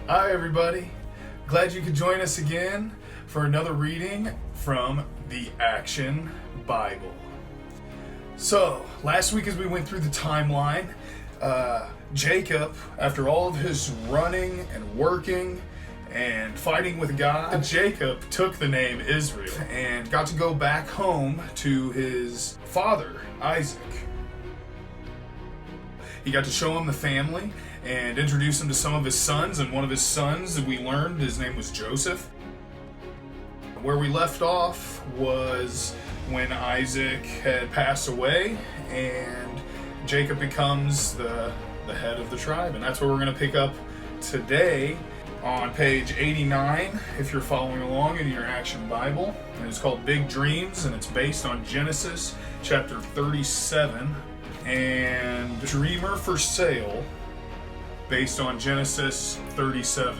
Hi, everybody. Glad you could join us again for another reading from the Action Bible. So, last week as we went through the timeline, Jacob, after all of his running and working and fighting with God, Jacob took the name Israel and got to go back home to his father, Isaac. He got to show him the family and introduce him to some of his sons, and one of his sons that we learned, his name was Joseph. Where we left off was when Isaac had passed away and Jacob becomes the head of the tribe, and that's where we're going to pick up today on page 89 if you're following along in your Action Bible. And it's called Big Dreams, and it's based on Genesis chapter 37 and Dreamer for Sale, based on Genesis 37,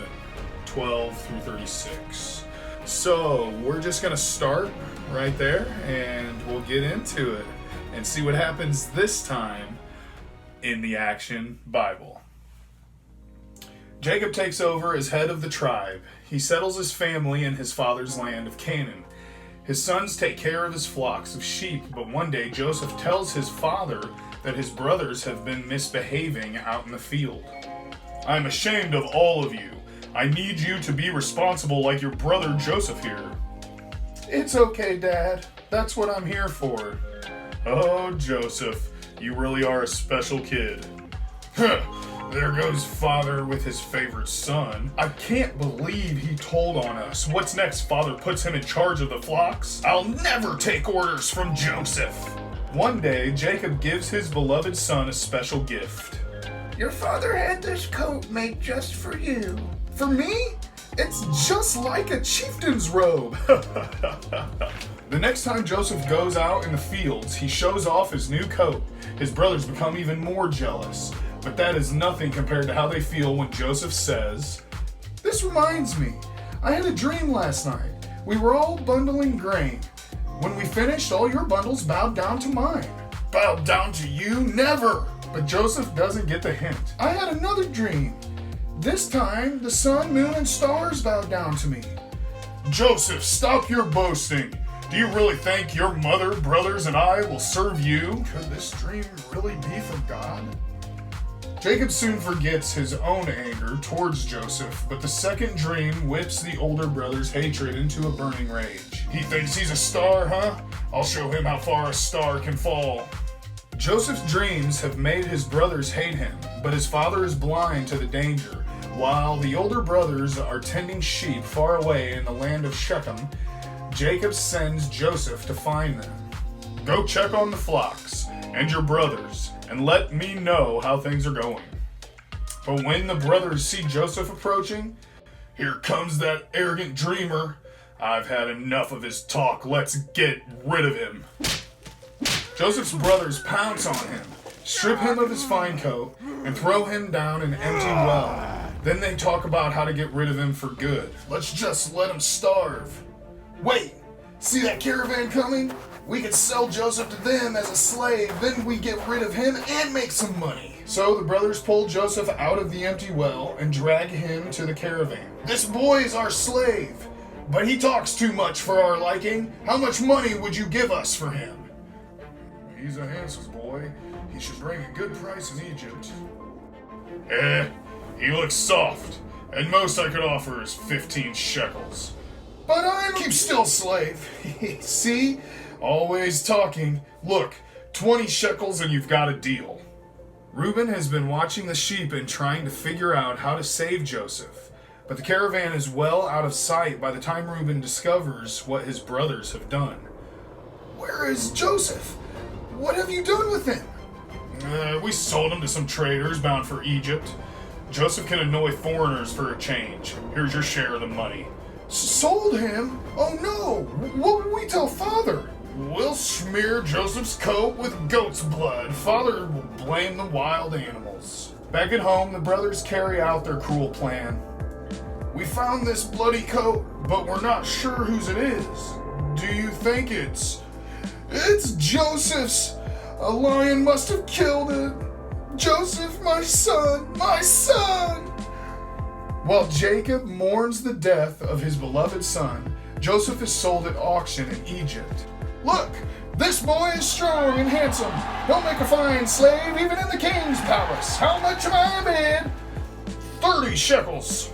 12 through 36. So we're just going to start right there and we'll get into it and see what happens this time in the Action Bible. Jacob takes over as head of the tribe. He settles his family in his father's land of Canaan. His sons take care of his flocks of sheep, but one day Joseph tells his father that his brothers have been misbehaving out in the field. "I'm ashamed of all of you. I need you to be responsible like your brother Joseph here." "It's okay, Dad. That's what I'm here for." "Oh, Joseph, you really are a special kid." "Huh, there goes father with his favorite son. I can't believe he told on us. What's next? Father puts him in charge of the flocks? I'll never take orders from Joseph." One day, Jacob gives his beloved son a special gift. "Your father had this coat made just for you." "For me? It's just like a chieftain's robe." The next time Joseph goes out in the fields, he shows off his new coat. His brothers become even more jealous, but that is nothing compared to how they feel when Joseph says, "This reminds me, I had a dream last night. We were all bundling grain. When we finished, all your bundles bowed down to mine." "Bowed down to you? Never!" But Joseph doesn't get the hint. "I had another dream. This time, the sun, moon, and stars bowed down to me." "Joseph, stop your boasting. Do you really think your mother, brothers, and I will serve you? Could this dream really be from God?" Jacob soon forgets his own anger towards Joseph, but the second dream whips the older brother's hatred into a burning rage. "He thinks he's a star, huh? I'll show him how far a star can fall." Joseph's dreams have made his brothers hate him, but his father is blind to the danger. While the older brothers are tending sheep far away in the land of Shechem, Jacob sends Joseph to find them. "Go check on the flocks and your brothers, and let me know how things are going." But when the brothers see Joseph approaching, "Here comes that arrogant dreamer. I've had enough of his talk. Let's get rid of him." Joseph's brothers pounce on him, strip him of his fine coat, and throw him down an empty well. Then they talk about how to get rid of him for good. "Let's just let him starve." "Wait, see that caravan coming? We could sell Joseph to them as a slave, then we get rid of him and make some money." So the brothers pull Joseph out of the empty well and drag him to the caravan. "This boy is our slave, but he talks too much for our liking. How much money would you give us for him?" "He's a handsome boy. He should bring a good price in Egypt." He looks soft. At most I could offer is 15 shekels. "But Keep still, slave." "See? Always talking. Look, 20 shekels and you've got a deal." Reuben has been watching the sheep and trying to figure out how to save Joseph. But the caravan is well out of sight by the time Reuben discovers what his brothers have done. "Where is Joseph? What have you done with him?" We sold him to some traders bound for Egypt. Joseph can annoy foreigners for a change. Here's your share of the money." "Sold him? Oh no! What will we tell Father?" "We'll smear Joseph's coat with goat's blood. Father will blame the wild animals." Back at home, the brothers carry out their cruel plan. "We found this bloody coat, but we're not sure whose it is. Do you think it's Joseph's? A lion must have killed it. Joseph, my son, my son!" While Jacob mourns the death of his beloved son, Joseph is sold at auction in Egypt. Look, this boy is strong and handsome. He'll make a fine slave even in the king's palace. How much am I bid? 30 shekels.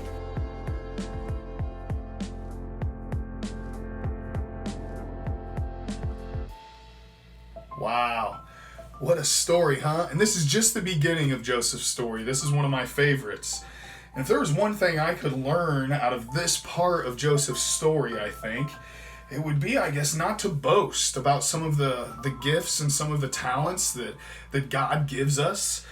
Wow. What a story, huh? And this is just the beginning of Joseph's story. This is one of my favorites. And if there was one thing I could learn out of this part of Joseph's story, I think, it would be, I guess, not to boast about some of the gifts and some of the talents that God gives us,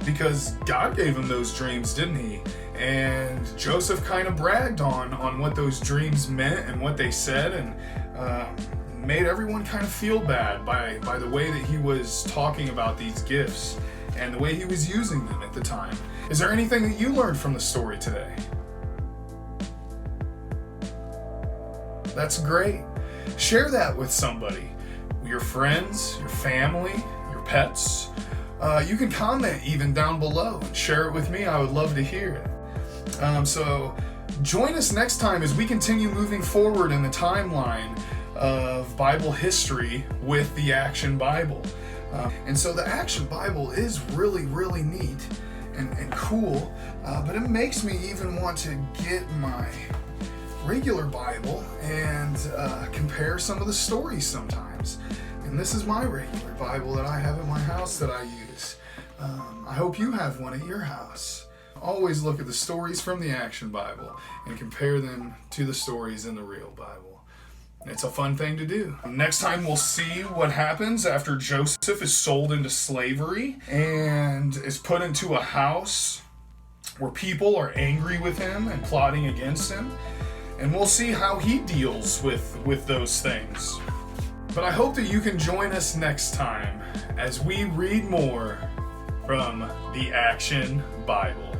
because God gave him those dreams, didn't he? And Joseph kind of bragged on what those dreams meant and what they said, and made everyone kind of feel bad by the way that he was talking about these gifts and the way he was using them at the time. Is there anything that you learned from the story today? That's great. Share that with somebody. Your friends, your family, your pets. You can comment even down below and share it with me. I would love to hear it. So join us next time as we continue moving forward in the timeline of Bible history with the Action Bible. And so the Action Bible is really, really neat and cool, but it makes me even want to get my regular Bible and compare some of the stories sometimes. And this is my regular Bible that I have at my house that I use. I hope you have one at your house. Always look at the stories from the Action Bible and compare them to the stories in the real Bible. It's a fun thing to do. Next time we'll see what happens after Joseph is sold into slavery and is put into a house where people are angry with him and plotting against him. And we'll see how he deals with those things. But I hope that you can join us next time as we read more from the Action Bible.